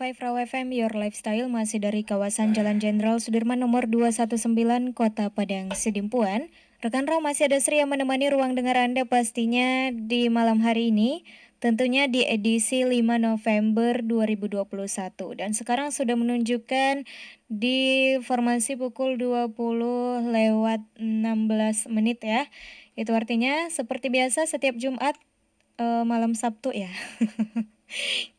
101.5 Raw FM, Your Lifestyle, masih dari kawasan Jalan Jenderal Sudirman nomor 219, Kota Padang, Sidimpuan. Rekan Raw, masih ada Sri yang menemani ruang dengar Anda pastinya di malam hari ini, tentunya di edisi 5 November 2021. Dan sekarang sudah menunjukkan di formasi pukul 20 lewat 16 menit ya. Itu artinya seperti biasa setiap Jumat malam Sabtu ya.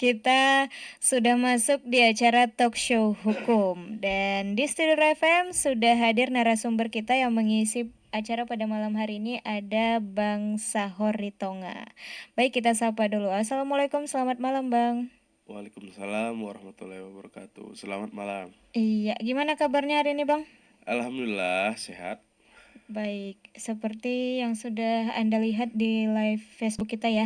Kita sudah masuk di acara talk show hukum dan di Studio FM sudah hadir narasumber kita yang mengisi acara pada malam hari ini ada Bang Sahor Ritonga. Baik, kita sapa dulu. Assalamualaikum, selamat malam Bang. Waalaikumsalam warahmatullahi wabarakatuh. Selamat malam. Iya, gimana kabarnya hari ini Bang? Alhamdulillah sehat. Baik, seperti yang sudah Anda lihat di live Facebook kita ya.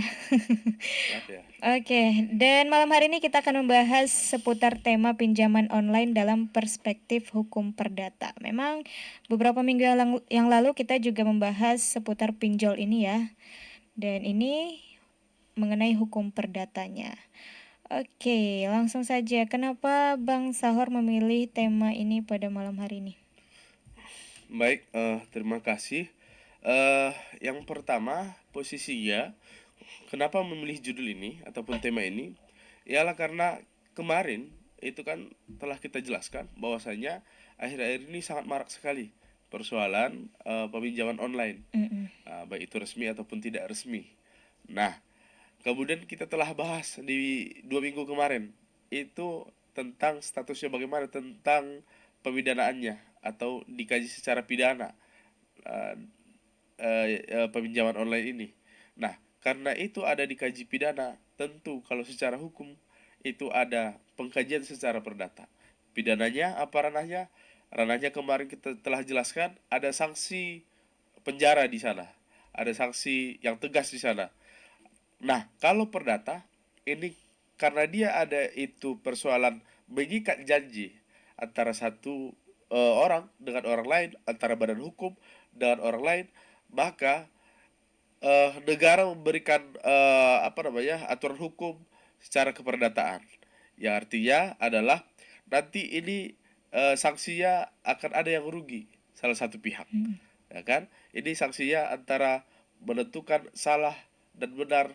Sehat ya. Oke, dan malam hari ini kita akan membahas seputar tema pinjaman online dalam perspektif hukum perdata. Memang beberapa minggu yang lalu kita juga membahas seputar pinjol ini ya. Dan ini mengenai hukum perdatanya. Oke, langsung saja. Kenapa Bang Sahor memilih tema ini pada malam hari ini? Baik, terima kasih. Eh, yang pertama, posisinya kenapa memilih judul ini ataupun tema ini? Ialah karena kemarin itu kan telah kita jelaskan bahwasanya akhir-akhir ini sangat marak sekali persoalan peminjaman online, baik itu resmi ataupun tidak resmi. Nah, kemudian kita telah bahas di 2 minggu kemarin itu tentang statusnya bagaimana tentang pemidanaannya atau dikaji secara pidana eh, peminjaman online ini. Nah, karena itu ada dikaji pidana, tentu kalau secara hukum itu ada pengkajian secara perdata. Pidananya apa ranahnya? Ranahnya kemarin kita telah jelaskan, ada sanksi penjara di sana, ada sanksi yang tegas di sana. Nah, kalau perdata ini karena dia ada itu persoalan mengikat janji antara satu orang dengan orang lain, antara badan hukum dengan orang lain, maka negara memberikan aturan hukum secara keperdataan. Yang artinya adalah nanti ini sanksinya akan ada yang rugi salah satu pihak, ya kan? Ini sanksinya antara menentukan salah dan benar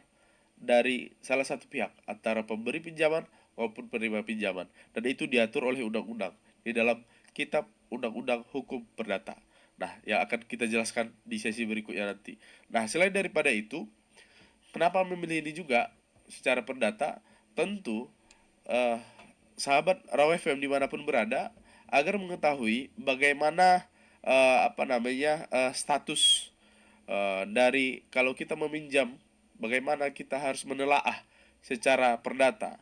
dari salah satu pihak antara pemberi pinjaman maupun penerima pinjaman, dan itu diatur oleh undang-undang di dalam kitab undang-undang hukum perdata. Nah, yang akan kita jelaskan di sesi berikutnya nanti. Nah, selain daripada itu, kenapa memilih ini juga secara perdata? Tentu eh, sahabat Raw FM dimanapun berada agar mengetahui bagaimana status dari kalau kita meminjam, bagaimana kita harus menelaah secara perdata.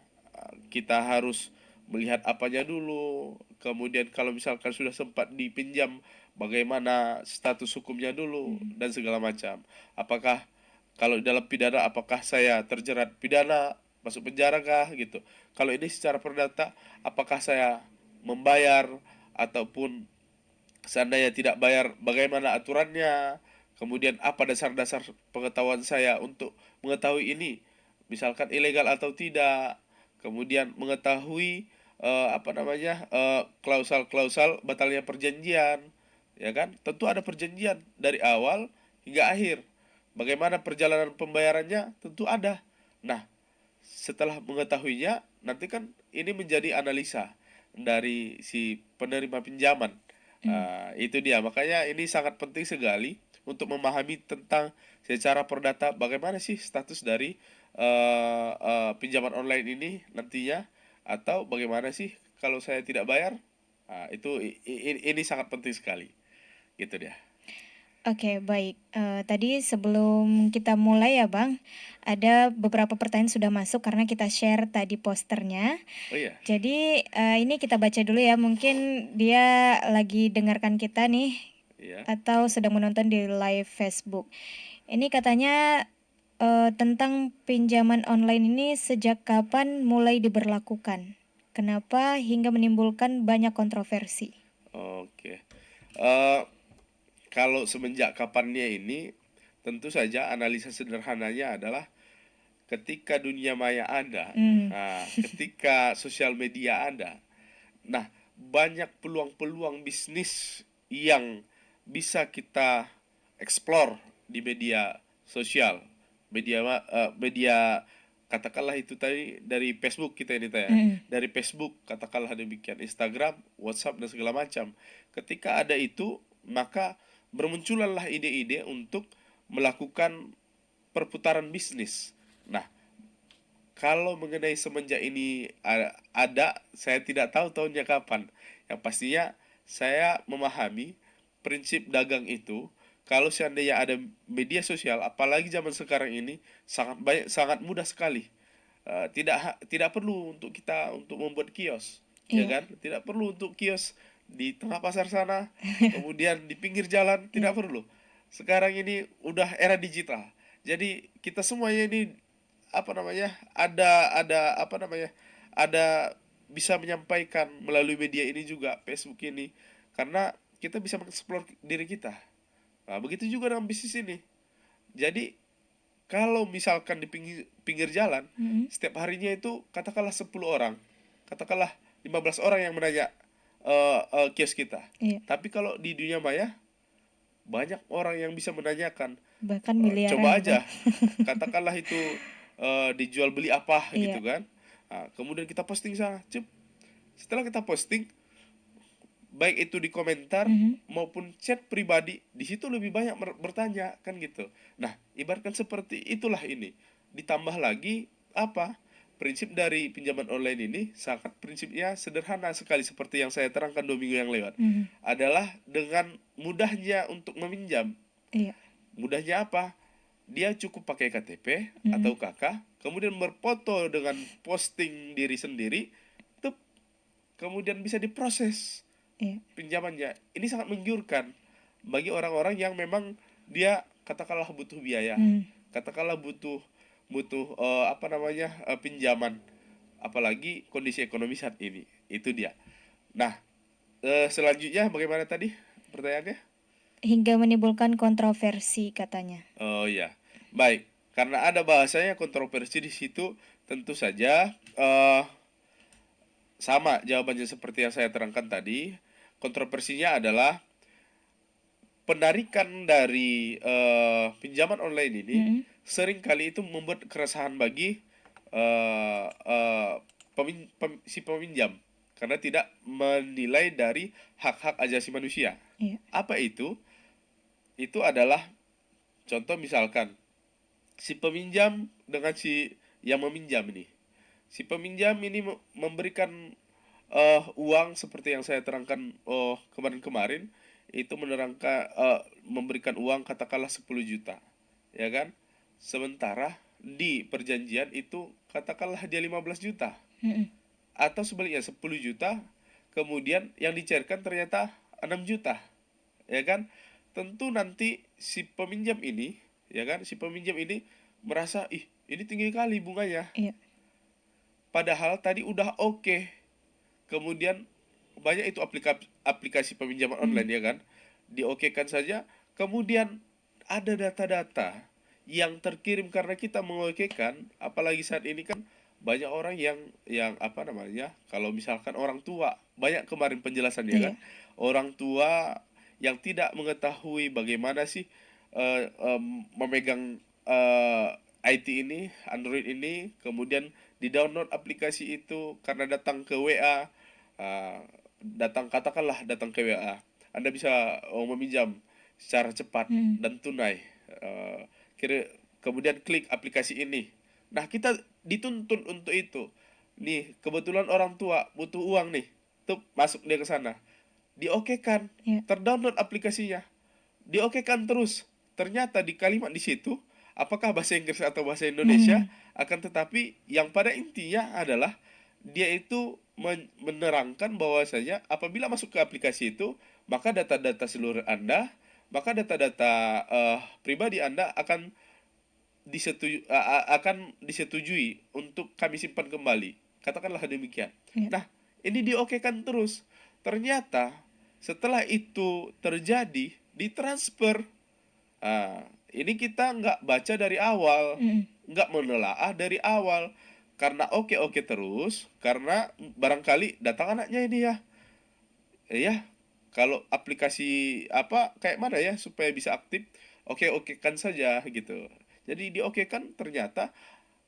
Kita harus melihat apanya dulu, kemudian kalau misalkan sudah sempat dipinjam, bagaimana status hukumnya dulu, dan segala macam. Apakah kalau dalam pidana, apakah saya terjerat pidana, masuk penjara kah gitu. Kalau ini secara perdata, apakah saya membayar ataupun seandainya tidak bayar, bagaimana aturannya, kemudian apa dasar-dasar pengetahuan saya untuk mengetahui ini misalkan ilegal atau tidak, kemudian mengetahui klausal-klausal batalnya perjanjian, ya kan? Tentu ada perjanjian dari awal hingga akhir. Bagaimana perjalanan pembayarannya tentu ada. Nah, setelah mengetahuinya, nanti kan ini menjadi analisa dari si penerima pinjaman. Itu dia, makanya ini sangat penting sekali untuk memahami tentang secara perdata bagaimana sih status dari pinjaman online ini nantinya, atau bagaimana sih kalau saya tidak bayar. Itu ini sangat penting sekali, gitu dia. Oke, baik. Tadi sebelum kita mulai ya, Bang, ada beberapa pertanyaan sudah masuk karena kita share tadi posternya. Oh iya. Jadi ini kita baca dulu ya. Mungkin dia lagi dengarkan kita nih Iya. atau sedang menonton di live Facebook. Ini katanya tentang pinjaman online ini sejak kapan mulai diberlakukan? Kenapa hingga menimbulkan banyak kontroversi? Oke. Eh, Kalau semenjak kapannya ini, tentu saja analisa sederhananya adalah ketika dunia maya ada, Hmm. ketika sosial media ada, nah banyak peluang-peluang bisnis yang bisa kita explore di media sosial, media katakanlah itu tadi dari Facebook kita ini tanya, Hmm. dari Facebook katakanlah demikian, Instagram, WhatsApp dan segala macam. Ketika ada itu, maka bermunculanlah ide-ide untuk melakukan perputaran bisnis. Nah, kalau mengenai semenjak ini ada, saya tidak tahu tahunnya kapan. Yang pastinya saya memahami prinsip dagang itu, kalau seandainya ada media sosial, apalagi zaman sekarang ini sangat banyak, sangat mudah sekali. Tidak perlu untuk kita untuk membuat kios, ya Iya. kan? Tidak perlu untuk kios di tengah pasar sana, kemudian di pinggir jalan, Iya. tidak perlu. Sekarang ini udah era digital. Jadi kita semuanya ini apa namanya ada apa namanya ada bisa menyampaikan melalui media ini juga, Facebook ini, karena kita bisa mengeksplor diri kita. Nah, begitu juga dengan bisnis ini. Jadi kalau misalkan di pinggir jalan, Hmm. setiap harinya itu katakanlah 10 orang, katakanlah 15 orang yang menanya kios kita. Iya. Tapi kalau di dunia maya banyak orang yang bisa menanyakan. Bahkan miliaran Coba ya, Bang. aja, katakanlah itu dijual beli apa gitu Iya. kan. Nah, kemudian kita posting sana, cep. Setelah kita posting, baik itu di komentar Mhm. maupun chat pribadi, di situ lebih banyak bertanya kan gitu. Nah, ibaratkan seperti itulah ini. Ditambah lagi apa? Prinsip dari pinjaman online ini sangat prinsipnya sederhana sekali, seperti yang saya terangkan 2 minggu yang lewat. Mhm. Adalah dengan mudahnya untuk meminjam. Iya. Mudahnya apa? Dia cukup pakai KTP Mhm. atau KK, kemudian berfoto dengan posting diri sendiri, tup, kemudian bisa diproses Iya. pinjamannya. Ini sangat menggiurkan bagi orang-orang yang memang dia katakanlah butuh biaya, Mhm. katakanlah butuh butuh apa namanya pinjaman, apalagi kondisi ekonomi saat ini. Itu dia. Nah, selanjutnya bagaimana tadi pertanyaannya? Hingga menimbulkan kontroversi katanya. Oh iya, baik. Karena ada bahasanya kontroversi di situ, tentu saja sama jawabannya seperti yang saya terangkan tadi. Kontroversinya adalah penarikan dari pinjaman online ini Mhm. seringkali itu membuat keresahan bagi si peminjam, karena tidak menilai dari hak-hak asasi manusia. Iya. Apa itu? Itu adalah contoh misalkan si peminjam dengan si yang meminjam ini. Si peminjam ini memberikan uang seperti yang saya terangkan kemarin-kemarin, itu memberikan uang katakanlah 10 juta, ya kan? Sementara di perjanjian itu katakanlah dia 15 juta, Mhm. atau sebaliknya 10 juta, kemudian yang dicairkan ternyata 6 juta, ya kan? Tentu nanti si peminjam ini, ya kan, si peminjam ini merasa, ih, ini tinggi kali bunganya, Iya. padahal tadi udah oke. Kemudian banyak itu aplikasi peminjaman Mhm. online, ya kan, diokekan saja, kemudian ada data-data yang terkirim karena kita mengokekan. Apalagi saat ini kan banyak orang yang apa namanya, kalau misalkan orang tua, banyak kemarin penjelasannya kan, Iya. orang tua yang tidak mengetahui bagaimana sih memegang IT ini, Android ini, kemudian di-download aplikasi itu karena datang ke WA, datang ke WA, Anda bisa meminjam secara cepat Mhm. dan tunai. Kemudian klik aplikasi ini. Nah, kita dituntun untuk itu. Nih, kebetulan orang tua butuh uang nih. Tuh, masuk dia ke sana. Diokekan, Iya. terdownload aplikasinya. Diokekan terus. Ternyata di kalimat di situ, apakah bahasa Inggris atau bahasa Indonesia, Mhm. akan tetapi yang pada intinya adalah dia itu menerangkan bahwasanya apabila masuk ke aplikasi itu, maka data-data seluruh Anda, maka data-data pribadi Anda akan disetujui untuk kami simpan kembali. Katakanlah demikian. Iya. Nah, ini diokekan terus. Ternyata setelah itu terjadi, ditransfer. Ini kita nggak baca dari awal, Mhm. nggak menelaah dari awal. Karena oke-oke terus, karena barangkali datang anaknya ini ya. Ya, kalau aplikasi apa kayak mana ya supaya bisa aktif, oke-oke kan saja gitu. Jadi di oke kan ternyata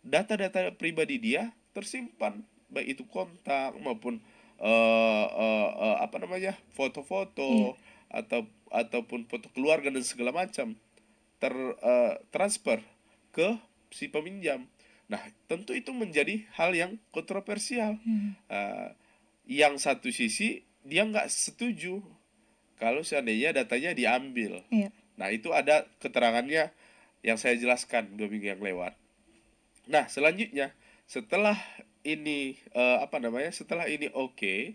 data-data pribadi dia tersimpan, baik itu kontak maupun apa namanya, Iya. foto-foto ataupun foto keluarga dan segala macam transfer ke si peminjam. Nah, tentu itu menjadi hal yang kontroversial. Hmm. Eh, yang satu sisi dia nggak setuju kalau seandainya datanya diambil. Iya. Nah, itu ada keterangannya yang saya jelaskan 2 minggu yang lewat. Nah, selanjutnya setelah ini apa namanya? Setelah ini oke,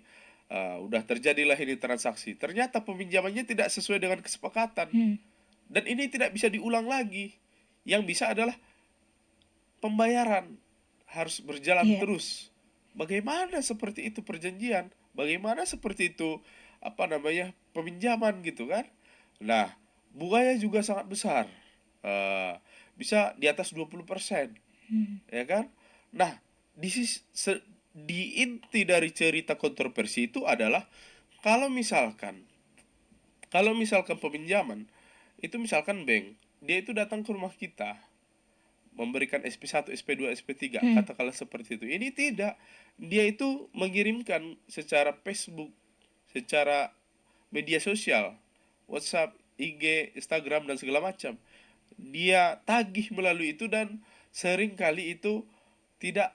udah terjadilah ini transaksi. Ternyata peminjamannya tidak sesuai dengan kesepakatan Hmm. dan ini tidak bisa diulang lagi. Yang bisa adalah pembayaran harus berjalan Iya. terus. Bagaimana seperti itu perjanjian? Bagaimana seperti itu apa namanya? Peminjaman gitu kan? Nah, bunganya juga sangat besar. Eh, bisa di atas 20%, Hmm. ya kan? Nah, di inti dari cerita kontroversi itu adalah kalau misalkan peminjaman itu misalkan bank, dia itu datang ke rumah kita memberikan SP1, SP2, SP3, Hmm. katakanlah seperti itu. Ini tidak. Dia itu mengirimkan secara Facebook, secara media sosial, WhatsApp, IG, Instagram dan segala macam. Dia tagih melalui itu dan sering kali itu tidak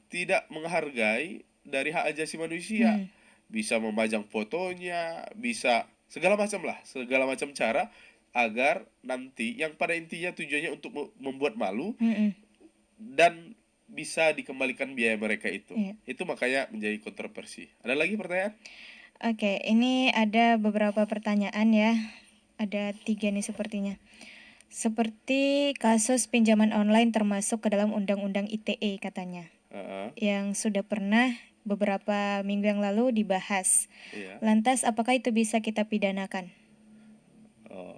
tidak menghargai dari hak asasi manusia. Hmm. Bisa memajang fotonya, bisa segala macam lah, segala macam cara agar nanti yang pada intinya tujuannya untuk membuat malu Hmm. dan bisa dikembalikan biaya mereka itu. Iya. Itu makanya menjadi kontroversi. Ada lagi pertanyaan? Oke, ini ada beberapa pertanyaan ya. Ada 3 nih sepertinya. Seperti kasus pinjaman online termasuk ke dalam Undang-Undang ITE katanya, Heeh, yang sudah pernah beberapa minggu yang lalu dibahas. iya. Lantas apakah itu bisa kita pidanakan? Oh.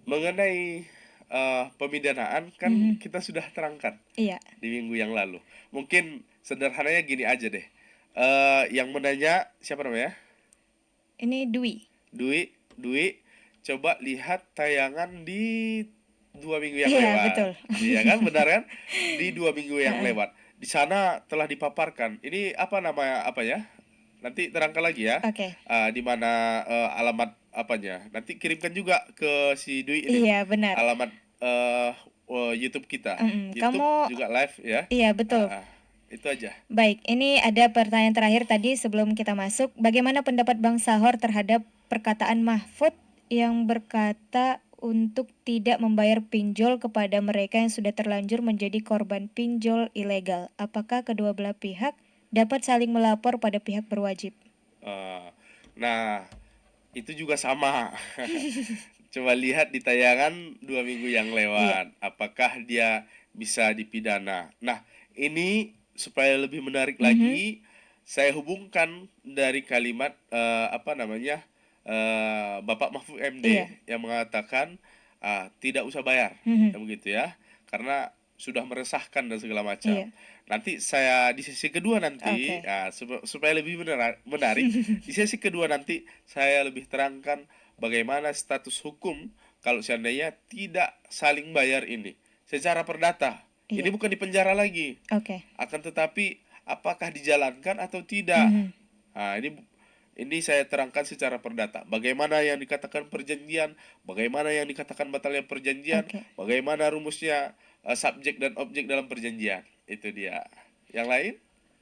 Mengenai pemidanaan kan Mhm. kita sudah terangkan Iya, di minggu yang lalu. Mungkin sederhananya gini aja deh. Yang menanya siapa namanya? ini Dwi. Dwi, Dwi, coba lihat tayangan di 2 minggu yang Iya, lewat. betul. Iya kan, benar kan? Di 2 minggu yang Heeh. lewat. Di sana telah dipaparkan. Ini apa nama apa ya? Nanti terangkan lagi ya. Oke. Di mana alamat apanya. Nanti kirimkan juga ke si Dwi ini. Iya, benar. Alamat YouTube kita. YouTube Kamu juga live ya. iya, betul. Itu aja. Baik, ini ada pertanyaan terakhir tadi sebelum kita masuk. Bagaimana pendapat Bang Sahor terhadap perkataan Mahfud yang berkata untuk tidak membayar pinjol kepada mereka yang sudah terlanjur menjadi korban pinjol ilegal? Apakah kedua belah pihak dapat saling melapor pada pihak berwajib? Eh, nah, itu juga sama. Coba lihat di tayangan 2 minggu yang Iya. lewat, apakah dia bisa dipidana. Nah, ini supaya lebih menarik Mhm. lagi, saya hubungkan dari kalimat apa namanya Bapak Mahfud Iya. MD yang mengatakan tidak usah bayar, Mhm. ya begitu ya, karena sudah meresahkan dan segala macam. Iya. Nanti saya di sesi kedua nanti, Oke. supaya lebih menarik, di sesi kedua nanti saya lebih terangkan bagaimana status hukum kalau seandainya tidak saling bayar ini secara perdata. Ini Iya. bukan di penjara lagi, Oke. akan tetapi apakah dijalankan atau tidak. Mhm. Nah, ini saya terangkan secara perdata. Bagaimana yang dikatakan perjanjian, bagaimana yang dikatakan batalnya perjanjian, Oke. bagaimana rumusnya subjek dan objek dalam perjanjian. Itu dia. Yang lain?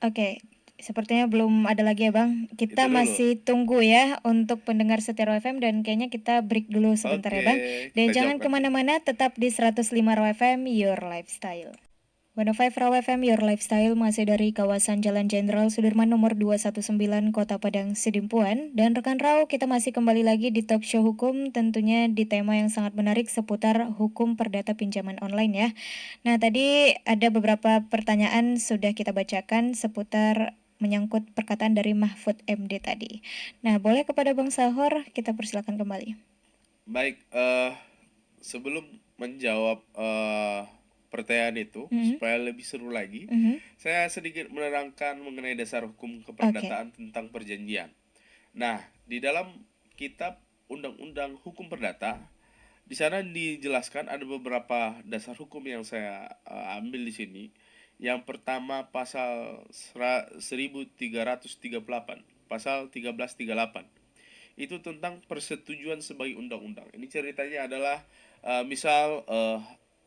Oke, sepertinya belum ada lagi ya Bang. Itu Kita dulu. masih tunggu ya untuk pendengar Setia Raw FM dan kayaknya kita break dulu sebentar ya Oke, Bang. Dan kita jawab jangan nanti. kemana-mana, tetap di 105 Raw FM, Your Lifestyle. 105 Raw FM, Your Lifestyle masih dari kawasan Jalan Jenderal Sudirman nomor 219 Kota Padang Sidimpuan. Dan rekan Raw, kita masih kembali lagi di talk show hukum, tentunya di tema yang sangat menarik seputar hukum perdata pinjaman online ya. Nah, tadi ada beberapa pertanyaan sudah kita bacakan seputar menyangkut perkataan dari Mahfud MD tadi. Nah, boleh kepada Bang Sahor, kita persilakan kembali. Baik, sebelum menjawab pertanyaan itu Mhm. supaya lebih seru lagi. Mhm. Saya sedikit menerangkan mengenai dasar hukum Oke. keperdataan tentang perjanjian. Nah, di dalam kitab Undang-Undang Hukum Perdata, di sana dijelaskan ada beberapa dasar hukum yang saya ambil di sini. Yang pertama pasal 1338, pasal 1338. Itu tentang persetujuan sebagai undang-undang. Ini ceritanya adalah misal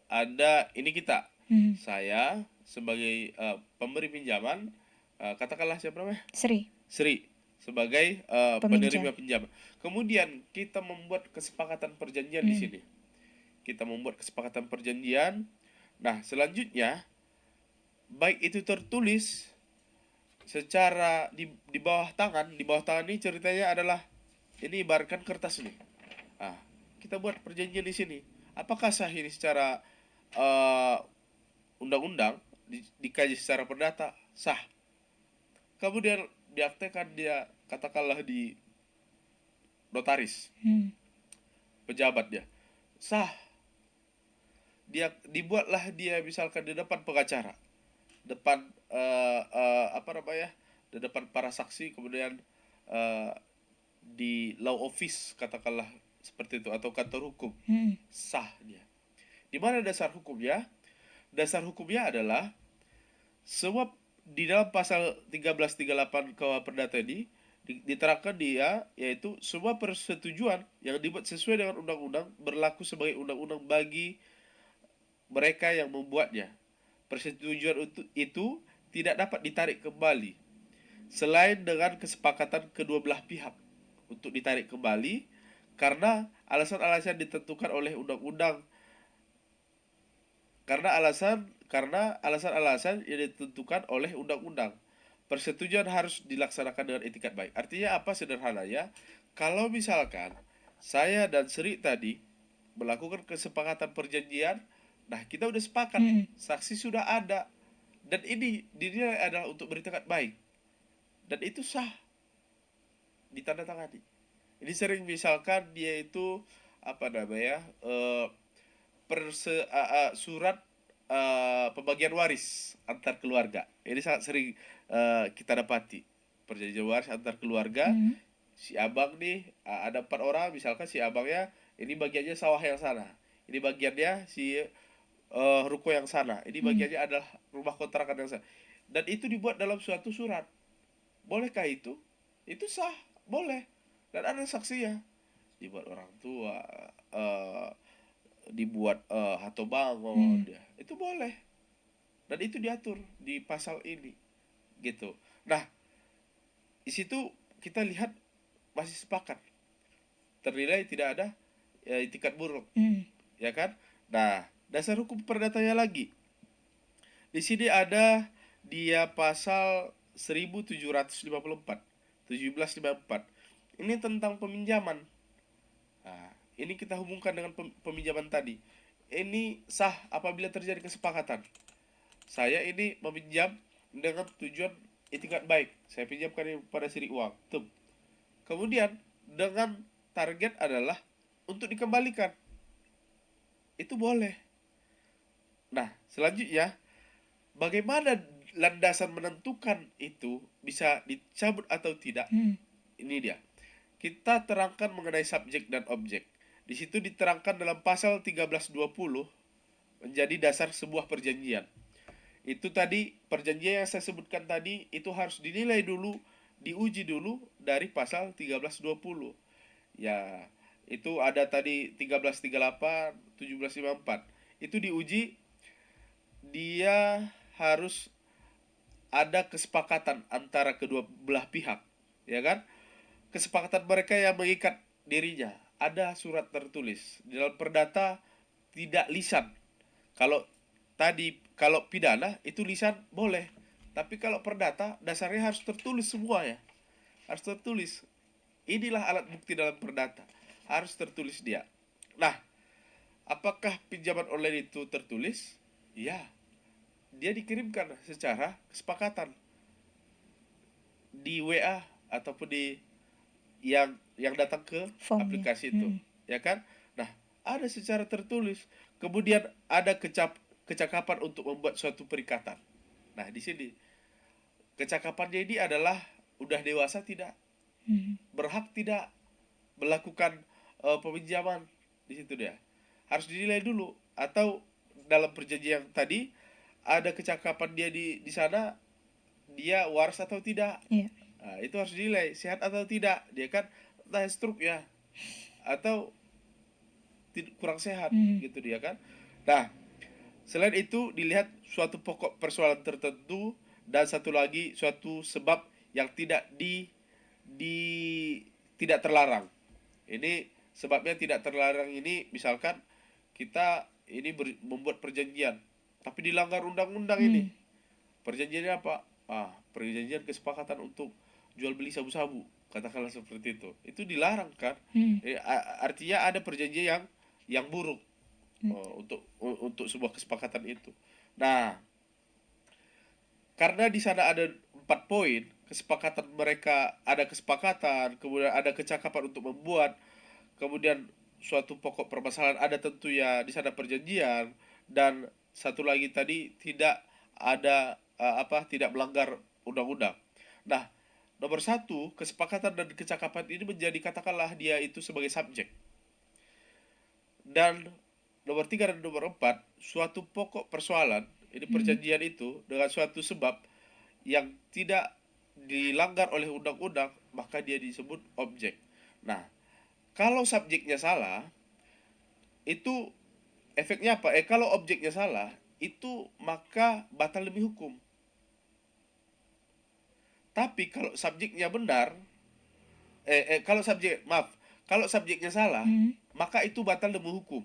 ada ini kita, Mhm. saya sebagai pemberi pinjaman, katakanlah siapa namanya? Sri, Sri sebagai peminjam. penerima pinjaman. Kemudian kita membuat kesepakatan perjanjian di Mhm. sini. Kita membuat kesepakatan perjanjian. Nah, selanjutnya baik itu tertulis secara di bawah tangan ini ceritanya adalah ini ibaratkan kertas nih. Ah, kita buat perjanjian di sini. Apakah sah ini secara eh, undang-undang dikaji secara perdata? Sah. Kemudian diaktekan dia katakanlah di notaris, Mhm. pejabat dia. Sah. Dia dibuatlah dia misalkan di depan pengacara, depan apa namanya? Di depan para saksi, kemudian eh, di law office katakanlah seperti itu atau kantor hukum. Mhm. Sah dia. Di mana dasar hukumnya? Dasar hukumnya adalah sebab di dalam pasal 1338 KUH Perdata ini diterapkan dia yaitu semua persetujuan yang dibuat sesuai dengan undang-undang berlaku sebagai undang-undang bagi mereka yang membuatnya. Persetujuan itu tidak dapat ditarik kembali selain dengan kesepakatan kedua belah pihak untuk ditarik kembali karena alasan-alasan ditentukan oleh undang-undang, karena alasan-alasan yang ditentukan oleh undang-undang. Persetujuan harus dilaksanakan dengan etikat baik. Artinya apa sederhananya? Kalau misalkan saya dan Sri tadi melakukan kesepakatan perjanjian, nah kita udah sepakat, Mhm. saksi sudah ada, dan ini dinilai adalah untuk beretikat baik, dan itu sah ditandatangani. Ini sering misalkan dia itu apa namanya surat pembagian waris antar keluarga. Ini sangat sering kita dapati perjanjian waris antar keluarga. Mhm. Si abang nih ada 4 orang, misalkan si abangnya ini bagiannya sawah yang sana, ini bagiannya si ruko yang sana, ini Mhm. bagiannya adalah rumah kontrakan yang sana, dan itu dibuat dalam suatu surat. Bolehkah itu? Itu sah, boleh, dan ada saksinya. Dibuat orang tua, eh, dibuat Hato Bangun, Mhm. ya itu boleh, dan itu diatur di pasal ini gitu. Nah, di situ kita lihat masih sepakat, ternilai tidak ada itikat buruk, Mhm. ya kan? Nah, dasar hukum perdatanya lagi di sini ada dia pasal 1754, 1754. Ini tentang peminjaman. Nah, ini kita hubungkan dengan peminjaman tadi. Ini sah apabila terjadi kesepakatan. Saya ini meminjam dengan tujuan itikat baik. Saya pinjamkan pada Sri uang. Tuh. Kemudian dengan target adalah untuk dikembalikan. Itu boleh. Nah, selanjutnya bagaimana landasan menentukan itu bisa dicabut atau tidak? Mhm. Ini dia. Kita terangkan mengenai subjek dan objek. Di situ diterangkan dalam pasal 1320 menjadi dasar sebuah perjanjian. Itu tadi perjanjian yang saya sebutkan tadi itu harus dinilai dulu, diuji dulu dari pasal 1320. Ya, itu ada tadi 1338, 1754. Itu diuji, dia harus ada kesepakatan antara kedua belah pihak, ya kan? Kesepakatan mereka yang mengikat dirinya. Ada surat tertulis. Di dalam perdata tidak lisan. Kalau kalau pidana itu lisan boleh. Tapi kalau perdata dasarnya harus tertulis semua ya. Harus tertulis. Inilah alat bukti dalam perdata. Harus tertulis dia. Nah, apakah pinjaman online itu tertulis? Ya, dia dikirimkan secara kesepakatan di WA ataupun di yang datang ke Formnya. aplikasi itu, Mhm. ya kan? Nah, ada secara tertulis. Kemudian ada kecakapan untuk membuat suatu perikatan. Nah, di sini kecakapannya ini adalah udah dewasa tidak, berhak tidak melakukan peminjaman. Di situ dia harus dinilai dulu, atau dalam perjanjian yang tadi ada kecakapan dia di sana, dia waras atau tidak. Iya. Nah, itu harus dinilai sehat atau tidak, dia kan entah stroke ya atau kurang sehat Mhm. gitu dia kan. Nah, selain itu dilihat suatu pokok persoalan tertentu, dan satu lagi suatu sebab yang di tidak terlarang. Ini sebabnya tidak terlarang ini, misalkan kita ini membuat perjanjian tapi dilanggar undang-undang ini. Perjanjiannya apa? Perjanjian kesepakatan untuk jual beli sabu-sabu, katakanlah seperti itu. Itu dilarang kan? Artinya ada perjanjian yang buruk untuk sebuah kesepakatan itu. Nah, karena di sana ada 4 poin kesepakatan, mereka ada kesepakatan, kemudian ada kecakapan untuk membuat, kemudian suatu pokok permasalahan ada tentu ya di sana perjanjian, dan satu lagi tadi tidak ada tidak melanggar undang-undang. Nah, nomor satu, kesepakatan dan kecakapan ini menjadi, katakanlah dia itu sebagai subjek. Dan nomor tiga dan nomor empat, suatu pokok persoalan ini perjanjian itu dengan suatu sebab yang tidak dilanggar oleh undang-undang, maka dia disebut objek. Nah, kalau subjeknya salah, itu efeknya apa? Kalau objeknya salah, itu maka batal demi hukum. Tapi kalau subjeknya benar, kalau subjeknya salah, maka itu batal demi hukum.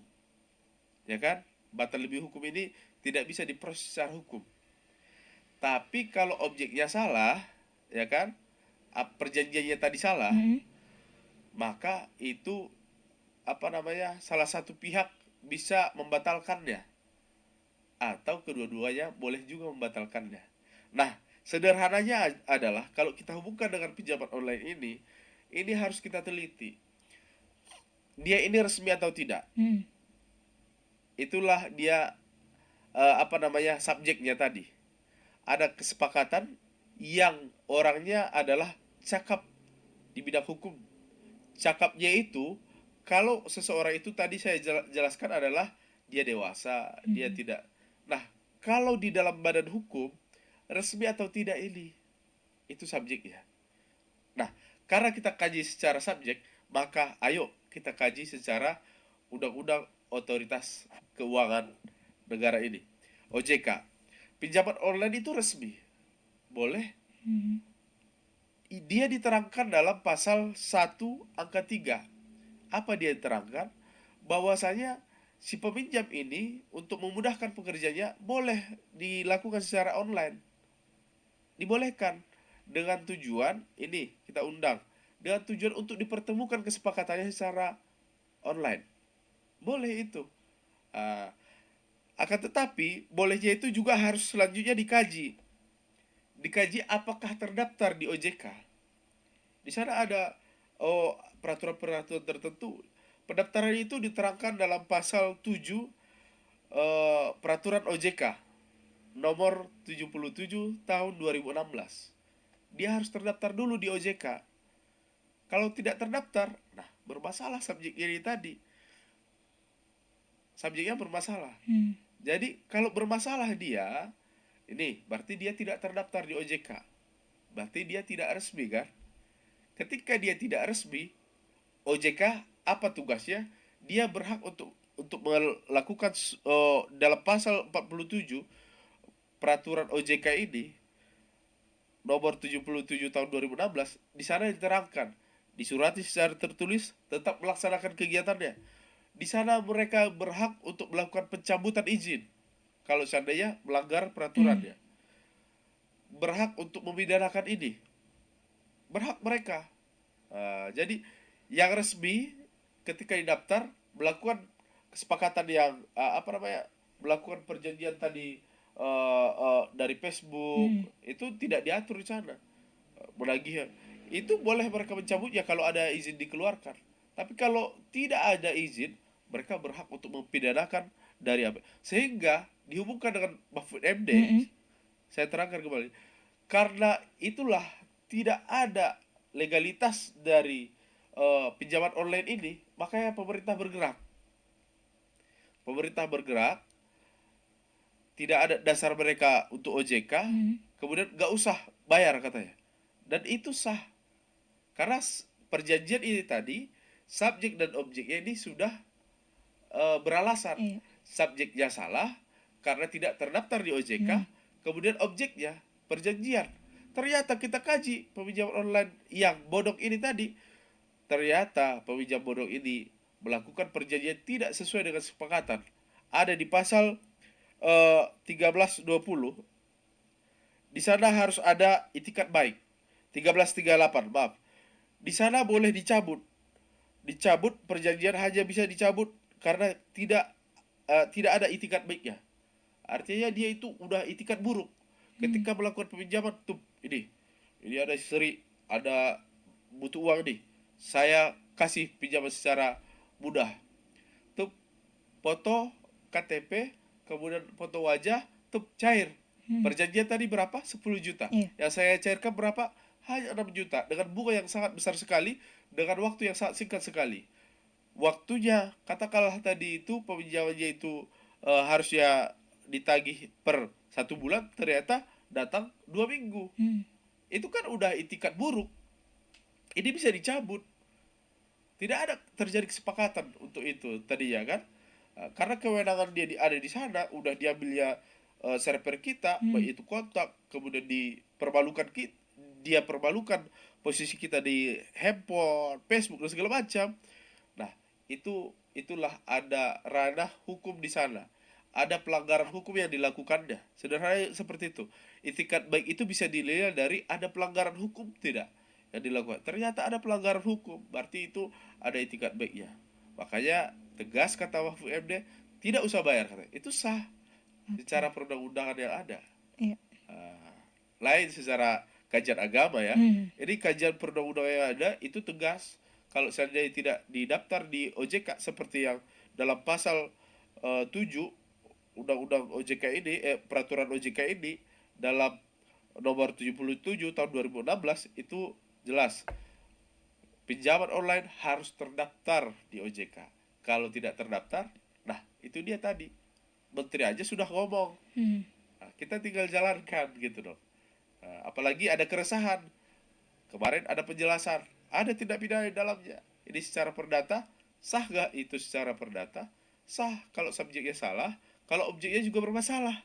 Ya kan? Batal demi hukum ini tidak bisa diproses secara hukum. Tapi kalau objeknya salah, ya kan? Perjanjiannya tadi salah, maka itu salah satu pihak bisa membatalkannya, atau kedua-duanya boleh juga membatalkannya. Nah, sederhananya adalah kalau kita hubungkan dengan pinjaman online ini harus kita teliti. Dia ini resmi atau tidak? Itulah dia subjeknya tadi. Ada kesepakatan yang orangnya adalah cakap di bidang hukum. Cakapnya itu, kalau seseorang itu tadi saya jelaskan adalah dia dewasa, dia tidak. Nah, kalau di dalam badan hukum resmi atau tidak ini, itu subjeknya. Nah, karena kita kaji secara subjek, maka ayo kita kaji secara undang-undang otoritas keuangan negara ini, OJK. Pinjaman online itu resmi, boleh. Dia diterangkan dalam pasal 1 angka 3. Apa dia diterangkan? Bahwasanya si peminjam ini untuk memudahkan pekerjanya boleh dilakukan secara online. Dibolehkan dengan tujuan ini, kita undang dengan tujuan untuk dipertemukan kesepakatannya secara online. Boleh itu. Akan tetapi bolehnya itu juga harus selanjutnya dikaji. Dikaji apakah terdaftar di OJK. Di sana ada peraturan-peraturan tertentu. Pendaftaran itu diterangkan dalam pasal 7 peraturan OJK nomor 77 tahun 2016. Dia harus terdaftar dulu di OJK. Kalau tidak terdaftar, nah bermasalah subjek ini tadi. Subjeknya bermasalah. Jadi kalau bermasalah dia, ini berarti dia tidak terdaftar di OJK. Berarti dia tidak resmi kan? Ketika dia tidak resmi, OJK apa tugasnya? Dia berhak untuk melakukan dalam pasal 47 peraturan OJK ini nomor 77 tahun 2016, di sana diterangkan, disurati secara tertulis tetap melaksanakan kegiatannya. Di sana mereka berhak untuk melakukan pencabutan izin kalau seandainya melanggar peraturannya. Berhak untuk memidanakan ini. Berhak mereka. Jadi yang resmi ketika didaftar melakukan kesepakatan yang melakukan perjanjian tadi dari Facebook, itu tidak diatur di sana. Menagih itu boleh mereka mencabutnya kalau ada izin dikeluarkan. Tapi kalau tidak ada izin, mereka berhak untuk mempidanakan dari apa, sehingga dihubungkan dengan Mahfud MD. Mm-mm. Saya terangkan kembali, karena itulah tidak ada legalitas dari pinjaman online ini, makanya pemerintah bergerak, tidak ada dasar mereka untuk OJK, Mm. kemudian nggak usah bayar katanya, dan itu sah karena perjanjian ini tadi, subjek dan objeknya ini sudah beralasan. Iya. Subjeknya salah karena tidak terdaftar di OJK, Mm. kemudian objeknya perjanjian. Ternyata kita kaji peminjaman online yang bodong ini tadi, ternyata peminjam bodong ini melakukan perjanjian tidak sesuai dengan kesepakatan. Ada di pasal 1320, di sana harus ada itikat baik. 1338, maaf. Di sana boleh dicabut perjanjian, hanya bisa dicabut karena tidak ada itikat baiknya. Artinya dia itu udah itikat buruk Mm. ketika melakukan peminjaman tuh. Ini ada seri, ada butuh uang nih, saya kasih pinjaman secara mudah tuh, foto KTP, kemudian foto wajah, tuh cair. Mm. Perjanjian tadi berapa? 10 juta. Iya. Yang saya cairkan berapa? Hanya 6 juta dengan bunga yang sangat besar sekali, dengan waktu yang sangat singkat sekali. Waktunya katakanlah tadi itu peminjamannya itu harusnya ditagih per 1 bulan, ternyata datang 2 minggu. Mm. Itu kan udah itikat buruk, ini bisa dicabut. Tidak ada terjadi kesepakatan untuk itu tadi ya kan. Karena kewenangan dia ada di sana, udah diambilnya server kita, Mm. baik itu kontak, kemudian dia permalukan posisi kita di handphone, Facebook dan segala macam. Nah, itulah ada ranah hukum di sana. Ada pelanggaran hukum yang dilakukannya. Sederhana seperti itu. Itikat baik itu bisa dinilai dari ada pelanggaran hukum tidak yang dilakukan. Ternyata ada pelanggaran hukum, berarti itu ada itikat baiknya. Makanya tegas kata Mahfud MD, tidak usah bayar katanya. Itu sah Oke. secara perundang-undangan yang ada. Iya. Ah, lain secara kajian agama ya. Mm. Jadi kajian perundang-undangan yang ada itu tegas. Kalau seandainya tidak didaftar di OJK seperti yang dalam pasal 7 Undang-Undang OJK ini, peraturan OJK ini, dalam nomor 77 tahun 2016 itu jelas pinjaman online harus terdaftar di OJK. Kalau tidak terdaftar, nah itu dia tadi, menteri aja sudah ngomong. Mm. Nah, kita tinggal jalankan gitu dong. Nah, apalagi ada keresahan. Kemarin ada penjelasan, ada tindak pidana di dalamnya. Ini secara perdata, sah gak itu secara perdata? Sah kalau subjeknya salah, kalau objeknya juga bermasalah.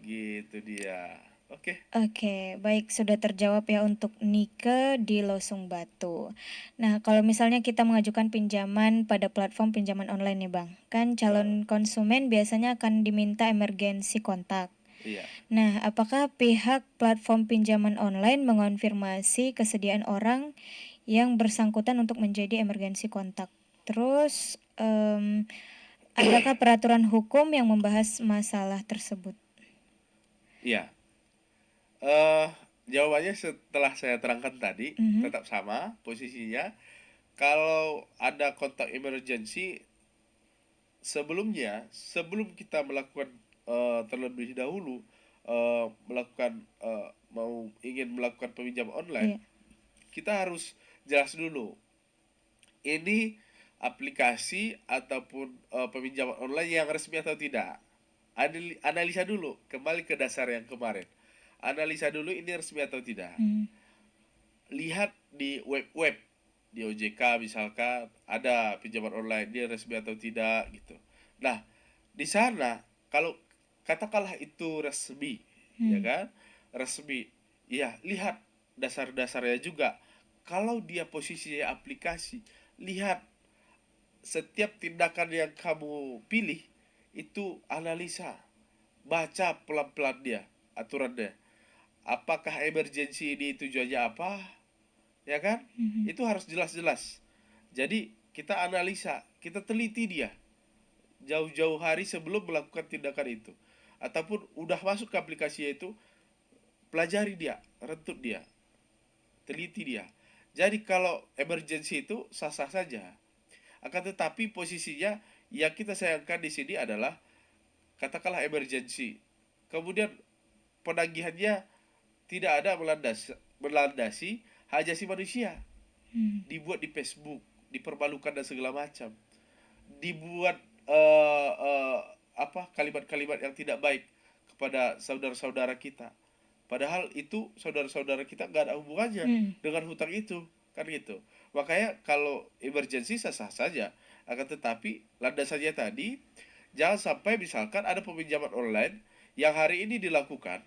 Gitu dia. Oke. Oke, baik, sudah terjawab ya untuk Nike di Losung Batu. Nah, kalau misalnya kita mengajukan pinjaman pada platform pinjaman online nih Bang, kan Eh, calon konsumen biasanya akan diminta emergensi kontak. iya. Nah, apakah pihak platform pinjaman online mengonfirmasi kesediaan orang yang bersangkutan untuk menjadi emergensi kontak? Terus, adakah peraturan hukum yang membahas masalah tersebut? Iya. Eh, jawabannya setelah saya terangkan tadi Mhm. tetap sama posisinya. Kalau ada kontak emergency, sebelum kita melakukan terlebih dahulu ingin melakukan peminjaman online, Iya. kita harus jelas dulu ini aplikasi ataupun peminjaman online yang resmi atau tidak. Analisa dulu, kembali ke dasar yang kemarin. Analisa dulu ini resmi atau tidak. Mhm. Lihat di web-web di OJK misalkan ada pinjaman online, dia resmi atau tidak gitu. Nah, di sana kalau katakanlah itu resmi, ya Hmm. kan? Resmi. Ya, lihat dasar-dasarnya juga. Kalau dia posisinya aplikasi, lihat setiap tindakan yang kamu pilih itu analisa, baca pelan-pelan dia aturannya. Apakah emergency ini tujuannya apa? Ya kan? Mhm. Itu harus jelas-jelas. Jadi kita analisa, kita teliti dia jauh-jauh hari sebelum melakukan tindakan itu. Ataupun udah masuk ke aplikasi itu, pelajari dia, rentut dia, teliti dia. Jadi kalau emergency itu sah-sah saja. Akan tetapi posisinya yang kita sayangkan di sini adalah katakanlah emergency, kemudian penagihannya tidak ada melandasi hak asasi manusia, dibuat di Facebook, dipermalukan dan segala macam, dibuat kalimat-kalimat yang tidak baik kepada saudara-saudara kita. Padahal itu saudara-saudara kita nggak ada hubungannya dengan hutang itu, kan gitu. Makanya kalau emergency sah-sah saja, akan tetapi landasannya tadi jangan sampai misalkan ada peminjaman online yang hari ini dilakukan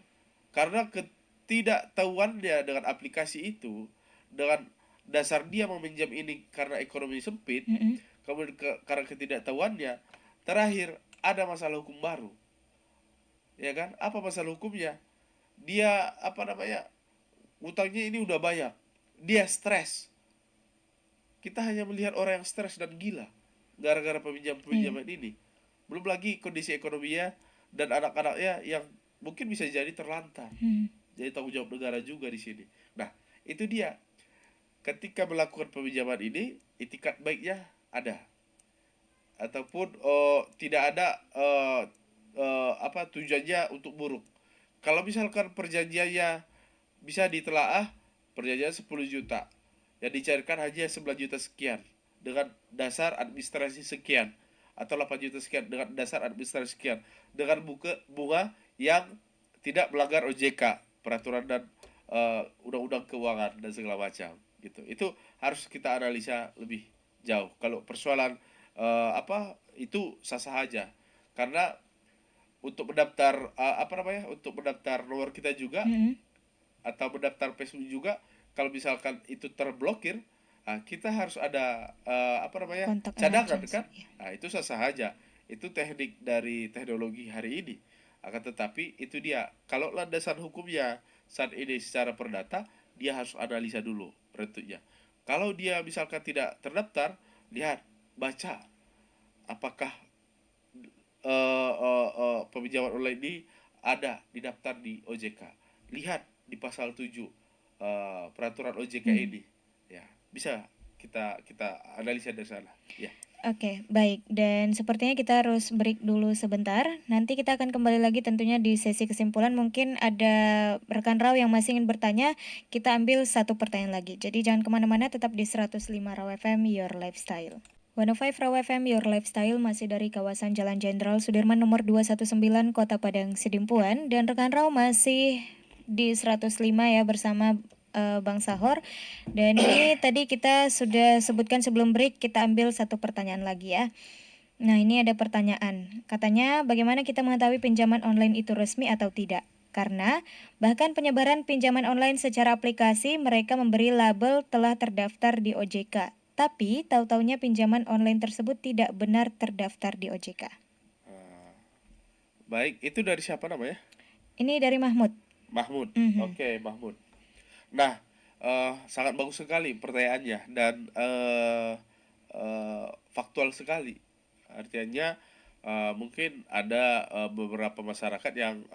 karena ketidaktahuannya dengan aplikasi itu, dengan dasar dia meminjam ini karena ekonomi sempit, kemudian karena ketidaktahuannya, terakhir ada masalah hukum baru, ya kan? Apa masalah hukumnya? Dia utangnya ini udah banyak, dia stres. Kita hanya melihat orang yang stres dan gila gara-gara peminjaman ini. Belum lagi kondisi ekonominya dan anak-anaknya yang mungkin bisa jadi terlantar. Jadi tanggung jawab negara juga di sini. Nah, itu dia. Ketika melakukan peminjaman ini, itikat baiknya ada, ataupun tidak ada tujuannya untuk buruk. Kalau misalkan perjanjiannya bisa ditelaah, perjanjian 10 juta yang dicarikan hanya 11 juta sekian dengan dasar administrasi sekian, atau 8 juta sekian dengan dasar administrasi sekian, dengan bunga yang tidak melanggar OJK, peraturan dan undang-undang keuangan dan segala macam gitu. Itu harus kita analisa lebih jauh. Kalau persoalan itu sah-sah aja, karena untuk mendaftar untuk mendaftar nomor kita juga, atau mendaftar Facebook juga, kalau misalkan itu terblokir, kita harus ada Kontak cadangan emergency, kan. Itu sah-sah aja, itu teknik dari teknologi hari ini. Akan tetapi itu dia, kalau landasan hukumnya saat ini secara perdata, dia harus analisa dulu bentuknya. Kalau dia misalkan tidak terdaftar, lihat, baca apakah peminjaman online ini ada didaftar di OJK. Lihat di pasal 7 peraturan OJK ini. Ya, bisa kita analisa dari sana. Ya. Oke, baik. Dan sepertinya kita harus break dulu sebentar. Nanti kita akan kembali lagi tentunya di sesi kesimpulan. Mungkin ada rekan Raw yang masih ingin bertanya. Kita ambil satu pertanyaan lagi. Jadi jangan kemana-mana, tetap di 105 Raw FM, Your Lifestyle. 105 Raw FM, Your Lifestyle masih dari kawasan Jalan Jenderal Sudirman nomor 219, Kota Padang, Sidimpuan. Dan rekan Raw masih di 105 ya bersama Bang Sahor. Dan ini tadi kita sudah sebutkan sebelum break, kita ambil satu pertanyaan lagi ya. Nah, ini ada pertanyaan. Katanya, bagaimana kita mengetahui pinjaman online itu resmi atau tidak? Karena bahkan penyebaran pinjaman online secara aplikasi, mereka memberi label telah terdaftar di OJK. Tapi tahu-taunya pinjaman online tersebut tidak benar terdaftar di OJK. Baik, itu dari siapa namanya? Ini dari Mahmud. Mahmud. Oke, Mahmud. Nah, sangat bagus sekali pertanyaannya, dan faktual sekali. Artinya mungkin ada beberapa masyarakat yang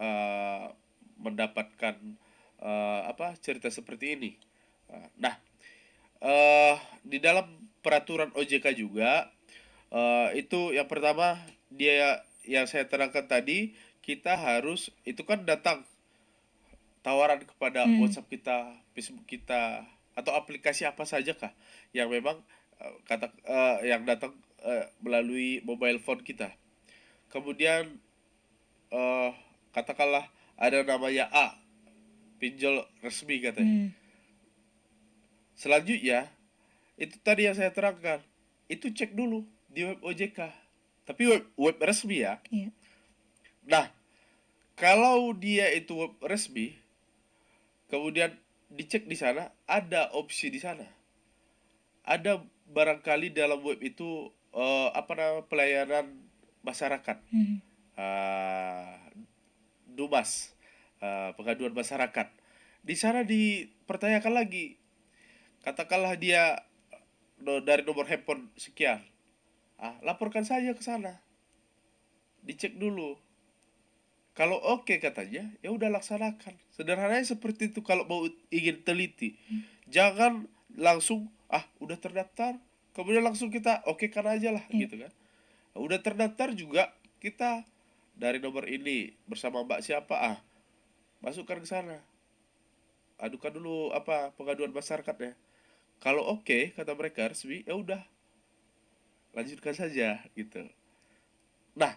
mendapatkan cerita seperti ini. Nah, di dalam peraturan OJK juga, itu yang pertama, dia yang saya terangkan tadi, kita harus itu kan datang tawaran kepada WhatsApp kita, Facebook kita, atau aplikasi apa saja kah yang memang yang datang melalui mobile phone kita. Kemudian katakanlah ada namanya A, pinjol resmi katanya. Selanjutnya, itu tadi yang saya terangkan, itu cek dulu di web OJK, tapi web resmi ya. Nah, kalau dia itu web resmi, kemudian dicek di sana, ada opsi di sana. Ada barangkali dalam web itu pelayanan masyarakat, DUMAS, pengaduan masyarakat. Di sana dipertanyakan lagi, katakanlah dia dari nomor handphone sekian, laporkan saja ke sana, dicek dulu. Kalau oke katanya, ya udah laksanakan. Sederhananya seperti itu kalau mau ingin teliti. Jangan langsung udah terdaftar, kemudian langsung kita oke kan aja lah gitu kan. Udah terdaftar juga kita dari nomor ini bersama Mbak siapa, masukkan ke sana, adukan dulu apa pengaduan masyarakat ya. Kalau oke kata mereka resmi, ya udah lanjutkan saja gitu. Nah,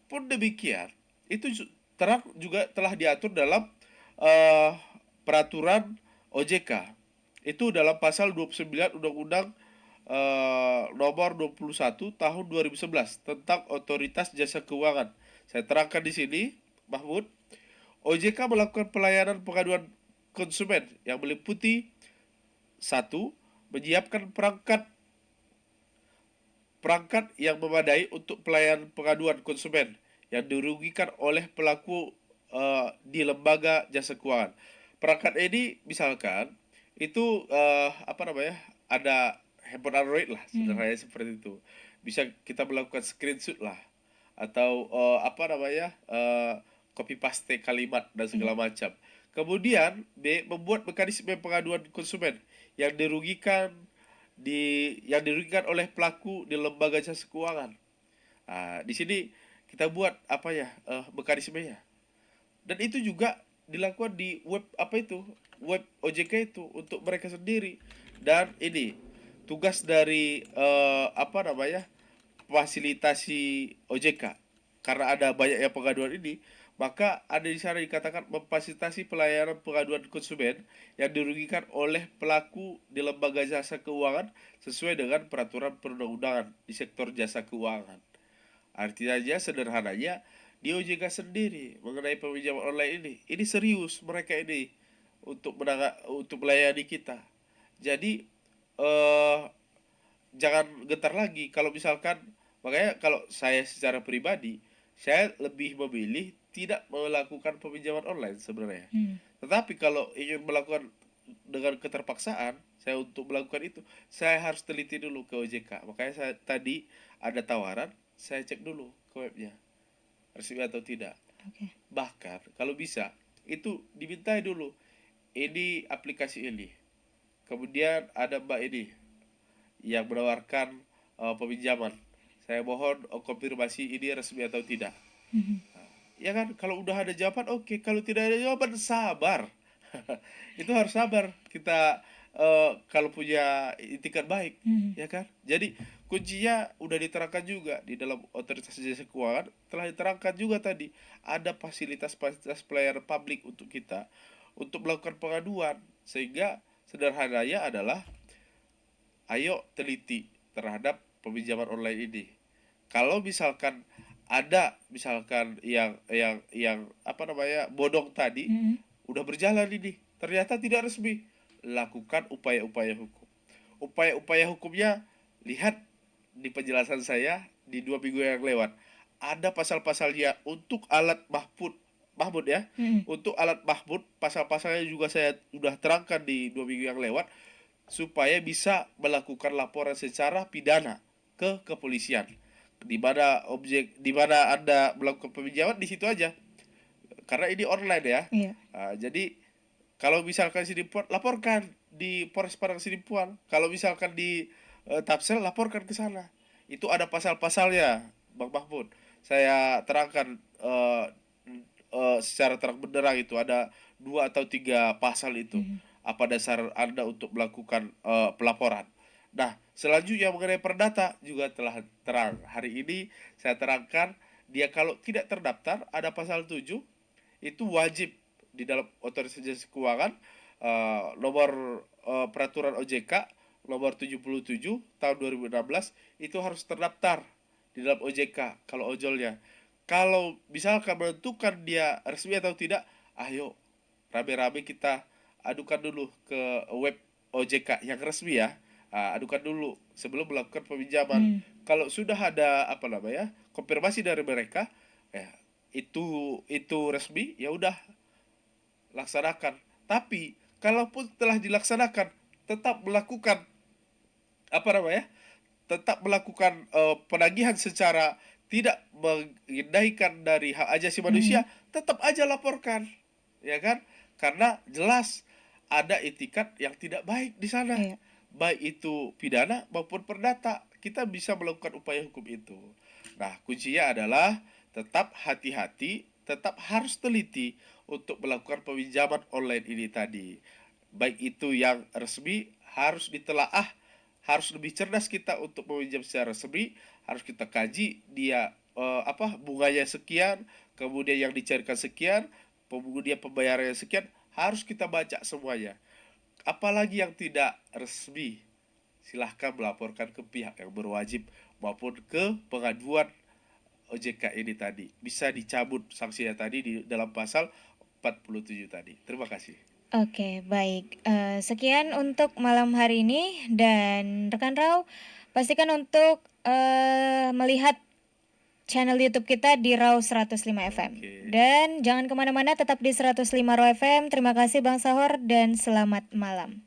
pun demikian, itu terang juga telah diatur dalam eh, peraturan OJK. Itu dalam pasal 29 Undang-Undang nomor 21 tahun 2011 tentang Otoritas Jasa Keuangan. Saya terangkan di sini, Mahmud. OJK melakukan pelayanan pengaduan konsumen yang meliputi satu, menyiapkan perangkat perangkat yang memadai untuk pelayanan pengaduan konsumen yang dirugikan oleh pelaku di lembaga jasa keuangan. Perangkat ini misalkan itu apa namanya, ada handphone Android lah, sederhananya seperti itu. Bisa kita melakukan screenshot lah, atau apa namanya, copy paste kalimat dan segala macam. Kemudian B, membuat mekanisme pengaduan konsumen yang dirugikan yang dirugikan oleh pelaku di lembaga jasa keuangan. Di sini kita buat apa ya, mekanismenya. Dan itu juga dilakukan di web apa itu, web OJK itu untuk mereka sendiri. Dan ini tugas dari apa namanya, fasilitasi OJK. Karena ada banyak yang pengaduan ini, maka ada di sana dikatakan memfasilitasi pelayanan pengaduan konsumen yang dirugikan oleh pelaku di lembaga jasa keuangan sesuai dengan peraturan perundang-undangan di sektor jasa keuangan. Artinya aja sederhananya, di OJK sendiri mengenai peminjaman online ini serius mereka ini untuk melayani kita. Jadi eh jangan gentar lagi kalau misalkan, makanya kalau saya secara pribadi, saya lebih memilih tidak melakukan peminjaman online sebenarnya. Tetapi kalau ingin melakukan dengan keterpaksaan saya untuk melakukan itu, saya harus teliti dulu ke OJK. Makanya saya tadi ada tawaran, saya cek dulu ke webnya resmi atau tidak. Bahkan kalau bisa itu dimintai dulu, ini aplikasi ini, kemudian ada mbak ini yang menawarkan peminjaman, saya mohon konfirmasi ini resmi atau tidak. Ya kan, kalau udah ada jawaban oke, kalau tidak ada jawaban sabar. Itu harus sabar kita, kalau punya itikat baik, ya kan. Jadi kuncinya udah diterangkan juga di dalam otoritas jasa keuangan, telah diterangkan juga tadi ada fasilitas-fasilitas pelayanan publik untuk kita untuk melakukan pengaduan. Sehingga sederhananya adalah, ayo teliti terhadap peminjaman online ini. Kalau misalkan ada misalkan yang apa namanya, bodong tadi, udah berjalan ini ternyata tidak resmi, lakukan upaya-upaya hukum. Upaya-upaya hukumnya, lihat di penjelasan saya di 2 minggu yang lewat, ada pasal-pasalnya untuk alat Mahmud ya. Untuk alat Mahmud, pasal-pasalnya juga saya udah terangkan di 2 minggu yang lewat, supaya bisa melakukan laporan secara pidana ke kepolisian. Di mana Anda melakukan peminjaman, di situ aja. Karena ini online ya. Iya. Jadi kalau misalkan Sidimpuan, laporkan di Polres Padang Sidimpuan. Kalau misalkan di Tapsel, laporkan ke sana. Itu ada pasal-pasalnya, Bang Mahmud. Saya terangkan secara terang benderang, itu ada 2 atau 3 pasal itu. Apa dasar Anda untuk melakukan pelaporan. Nah, selanjutnya mengenai perdata juga telah terang. Hari ini saya terangkan, dia kalau tidak terdaftar, ada pasal 7, itu wajib di dalam otoritas jasa keuangan, nomor peraturan OJK nomor 77 tahun 2016, itu harus terdaftar di dalam OJK kalau ojolnya. Kalau misalkan menentukan dia resmi atau tidak, ayo rame-rame kita adukan dulu ke web OJK yang resmi ya. Adukan dulu sebelum melakukan peminjaman. Kalau sudah ada apa namanya, konfirmasi dari mereka, ya itu resmi, ya udah laksanakan. Tapi kalaupun telah dilaksanakan, tetap melakukan apa namanya, tetap melakukan penagihan secara tidak mengindahkan dari hak asasi manusia, tetap aja laporkan, ya kan? Karena jelas ada etikat yang tidak baik di sana. Iya. Baik itu pidana maupun perdata, kita bisa melakukan upaya hukum itu. Nah, kuncinya adalah tetap hati-hati, tetap harus teliti untuk melakukan peminjaman online ini tadi. Baik itu yang resmi harus ditelaah, harus lebih cerdas kita untuk meminjam secara resmi, harus kita kaji dia bunganya sekian, kemudian yang dicarikan sekian, kemudian pembayarannya sekian, harus kita baca semuanya. Apalagi yang tidak resmi, silahkan melaporkan ke pihak yang berwajib maupun ke pengaduan OJK ini tadi. Bisa dicabut sanksinya tadi di dalam pasal 47 tadi. Terima kasih. Oke, baik. Sekian untuk malam hari ini dan rekan Rau, pastikan untuk melihat channel YouTube kita di Rau 105 FM. Oke. Dan jangan kemana-mana, tetap di 105 Rau FM. Terima kasih Bang Sahor dan selamat malam.